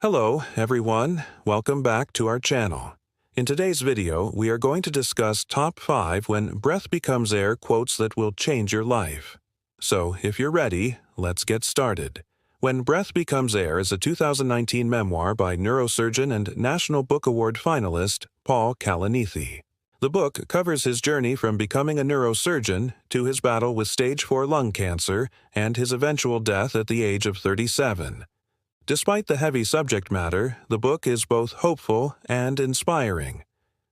Hello, everyone. Welcome back to our channel. In today's video, we are going to discuss top 5 when breath becomes air quotes that will change your life. So, if you're ready, let's get started. When Breath Becomes Air is a 2019 memoir by neurosurgeon and National Book Award finalist Paul Kalanithi. The book covers his journey from becoming a neurosurgeon to his battle with stage 4 lung cancer and his eventual death at the age of 37. Despite the heavy subject matter, the book is both hopeful and inspiring.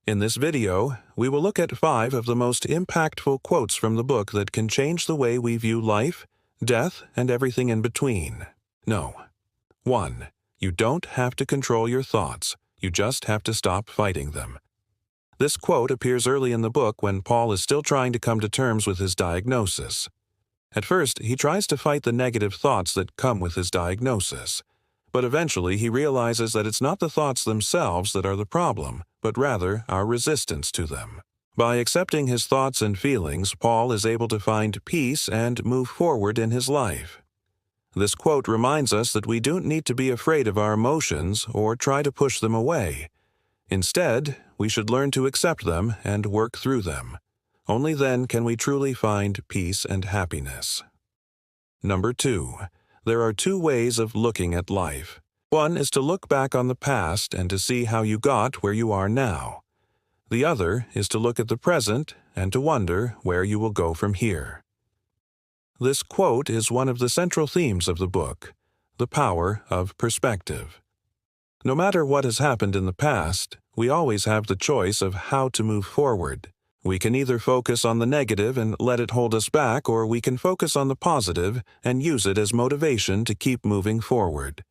In this video, we will look at 5 of the most impactful quotes from the book that can change the way we view life, death, and everything in between. No. 1. You don't have to control your thoughts. You just have to stop fighting them. This quote appears early in the book when Paul is still trying to come to terms with his diagnosis. At first, he tries to fight the negative thoughts that come with his diagnosis. But eventually he realizes that it's not the thoughts themselves that are the problem, but rather our resistance to them. By accepting his thoughts and feelings, Paul is able to find peace and move forward in his life. This quote reminds us that we don't need to be afraid of our emotions or try to push them away. Instead, we should learn to accept them and work through them. Only then can we truly find peace and happiness. Number 2. There are 2 ways of looking at life. One is to look back on the past and to see how you got where you are now. The other is to look at the present and to wonder where you will go from here. This quote is one of the central themes of the book, the power of perspective. No matter what has happened in the past, we always have the choice of how to move forward. We can either focus on the negative and let it hold us back, or we can focus on the positive and use it as motivation to keep moving forward.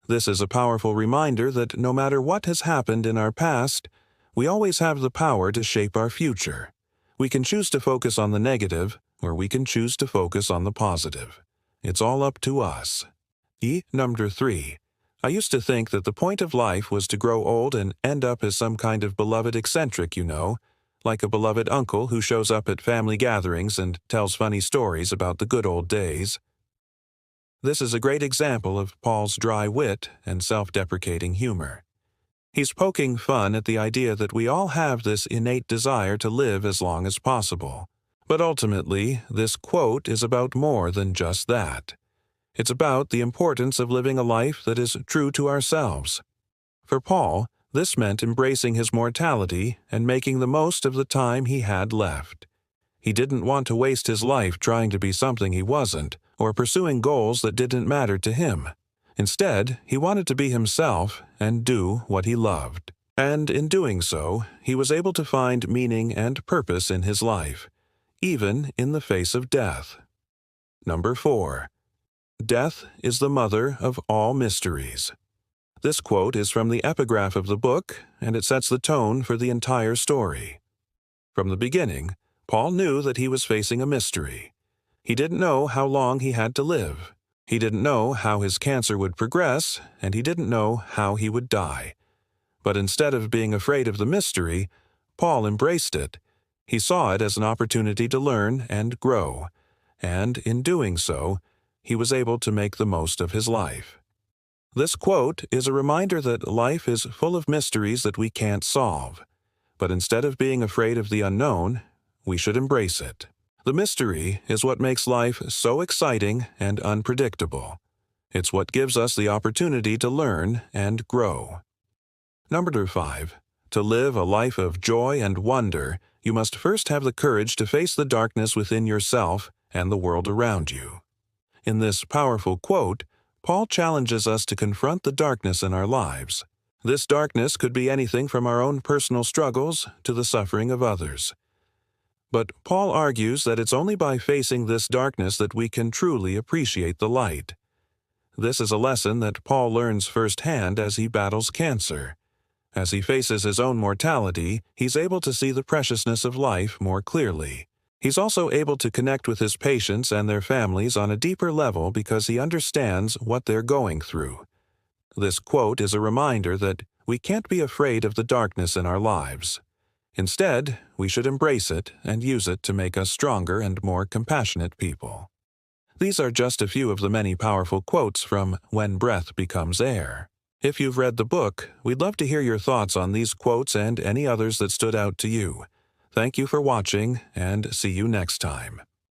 This is a powerful reminder that no matter what has happened in our past, we always have the power to shape our future. We can choose to focus on the negative, or we can choose to focus on the positive. It's all up to us. Number 3. I used to think that the point of life was to grow old and end up as some kind of beloved eccentric, like a beloved uncle who shows up at family gatherings and tells funny stories about the good old days. This is a great example of Paul's dry wit and self-deprecating humor. He's poking fun at the idea that we all have this innate desire to live as long as possible. But ultimately, this quote is about more than just that. It's about the importance of living a life that is true to ourselves. For Paul, this meant embracing his mortality and making the most of the time he had left. He didn't want to waste his life trying to be something he wasn't, or pursuing goals that didn't matter to him. Instead, he wanted to be himself and do what he loved. And in doing so, he was able to find meaning and purpose in his life, even in the face of death. Number 4. Death is the mother of all mysteries. This quote is from the epigraph of the book, and it sets the tone for the entire story. From the beginning, Paul knew that he was facing a mystery. He didn't know how long he had to live. He didn't know how his cancer would progress, and he didn't know how he would die. But instead of being afraid of the mystery, Paul embraced it. He saw it as an opportunity to learn and grow, and in doing so, he was able to make the most of his life. This quote is a reminder that life is full of mysteries that we can't solve. But instead of being afraid of the unknown, we should embrace it. The mystery is what makes life so exciting and unpredictable. It's what gives us the opportunity to learn and grow. Number 5. To live a life of joy and wonder, you must first have the courage to face the darkness within yourself and the world around you. In this powerful quote, Paul challenges us to confront the darkness in our lives. This darkness could be anything from our own personal struggles to the suffering of others. But Paul argues that it's only by facing this darkness that we can truly appreciate the light. This is a lesson that Paul learns firsthand as he battles cancer. As he faces his own mortality, he's able to see the preciousness of life more clearly. He's also able to connect with his patients and their families on a deeper level because he understands what they're going through. This quote is a reminder that we can't be afraid of the darkness in our lives. Instead, we should embrace it and use it to make us stronger and more compassionate people. These are just a few of the many powerful quotes from When Breath Becomes Air. If you've read the book, we'd love to hear your thoughts on these quotes and any others that stood out to you. Thank you for watching, and see you next time.